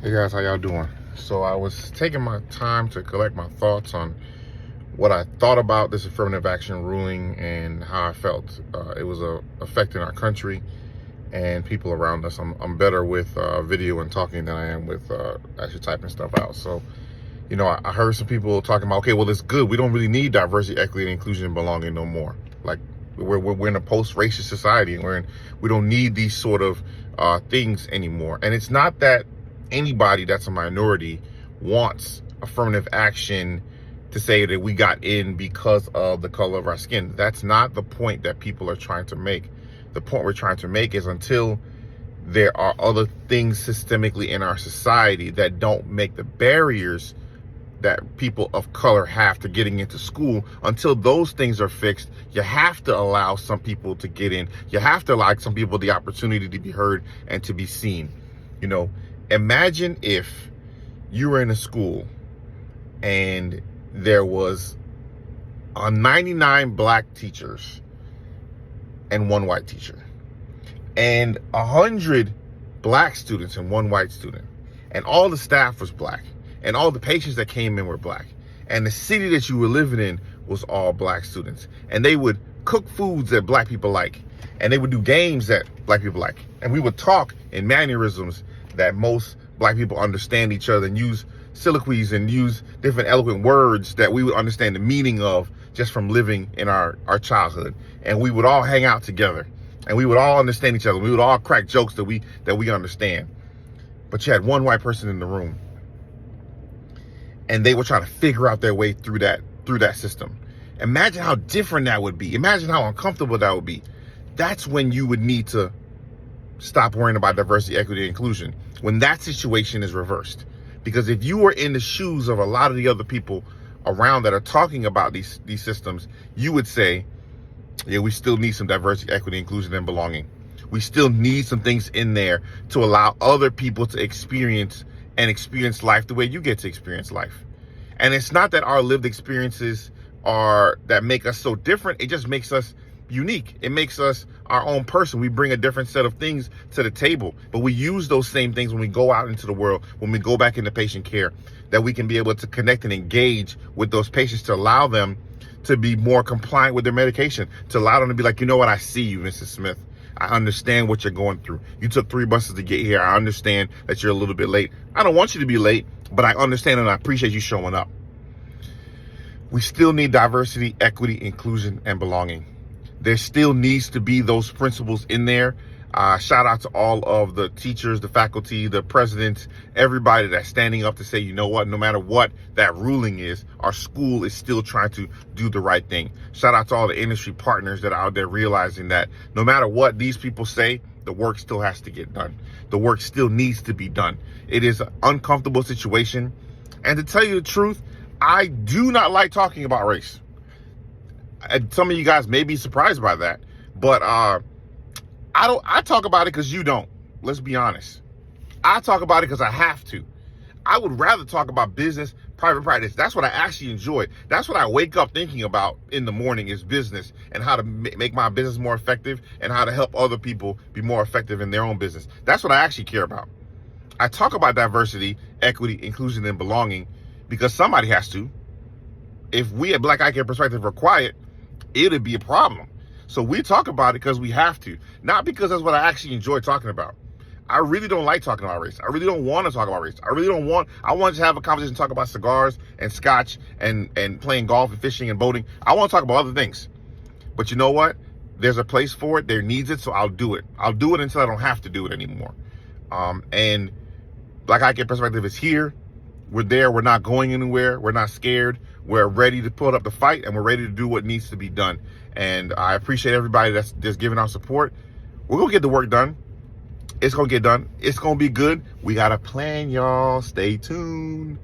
Hey guys, how y'all doing? So I was taking my time to collect my thoughts on what I thought about this affirmative action ruling and how I felt it was affecting our country and people around us. I'm better with video and talking than I am with actually typing stuff out. So, I heard some people talking about, okay, well, it's good. We don't really need diversity, equity, and inclusion and belonging no more. Like we're in a post-racist society, and we don't need these sort of things anymore. And it's not that anybody that's a minority wants affirmative action to say that we got in because of the color of our skin. That's not the point that people are trying to make. The point we're trying to make is until there are other things systemically in our society that don't make the barriers that people of color have to getting into school, until those things are fixed, you have to allow some people to get in. You have to allow some people the opportunity to be heard and to be seen. Imagine if you were in a school and there was 99 black teachers and one white teacher, and 100 black students and one white student, and all the staff was black, and all the patients that came in were black, and the city that you were living in was all black students, and they would cook foods that black people like, and they would do games that black people like, and we would talk in mannerisms that most black people understand each other, and use soliloquies and use different eloquent words that we would understand the meaning of just from living in our childhood. And we would all hang out together, and we would all understand each other. We would all crack jokes that we understand. But you had one white person in the room, and they were trying to figure out their way through that system. Imagine how different that would be. Imagine how uncomfortable that would be. That's when you would need to stop worrying about diversity, equity, and inclusion, when that situation is reversed. Because if you were in the shoes of a lot of the other people around that are talking about these systems, you would say, yeah, we still need some diversity, equity, inclusion, and belonging. We still need some things in there to allow other people to experience life the way you get to experience life. And it's not that our lived experiences that make us so different. It just makes us unique. It makes us our own person. We bring a different set of things to the table, but we use those same things when we go out into the world, when we go back into patient care, that we can be able to connect and engage with those patients to allow them to be more compliant with their medication, to allow them to be like, you know what, I see you, Mrs. Smith. I understand what you're going through. You took 3 buses to get here. I understand that you're a little bit late. I don't want you to be late, but I understand and I appreciate you showing up. We still need diversity, equity, inclusion, and belonging. There still needs to be those principles in there. Shout out to all of the teachers, the faculty, the presidents, everybody that's standing up to say, you know what, no matter what that ruling is, our school is still trying to do the right thing. Shout out to all the industry partners that are out there realizing that no matter what these people say, the work still has to get done. The work still needs to be done. It is an uncomfortable situation. And to tell you the truth, I do not like talking about race. Some of you guys may be surprised by that, but I talk about it because you don't. Let's be honest. I talk about it because I have to. I would rather talk about business, private practice. That's what I actually enjoy. That's what I wake up thinking about in the morning, is business, and how to make my business more effective, and how to help other people be more effective in their own business. That's what I actually care about. I talk about diversity, equity, inclusion, and belonging because somebody has to. If we at Black Eye Care Perspective were quiet, it'd be a problem. So we talk about it because we have to, not because that's what I actually enjoy talking about. I really don't like talking about race. I really don't want to talk about race. I want to have a conversation, talk about cigars and scotch and playing golf and fishing and boating. I want to talk about other things. But you know what? There's a place for it. There needs it. So I'll do it. I'll do it until I don't have to do it anymore. And Black Eye Care Perspective is here. We're there. We're not going anywhere. We're not scared. We're ready to put up the fight, and we're ready to do what needs to be done. And I appreciate everybody that's giving our support. We're going to get the work done. It's going to get done. It's going to be good. We got a plan, y'all. Stay tuned.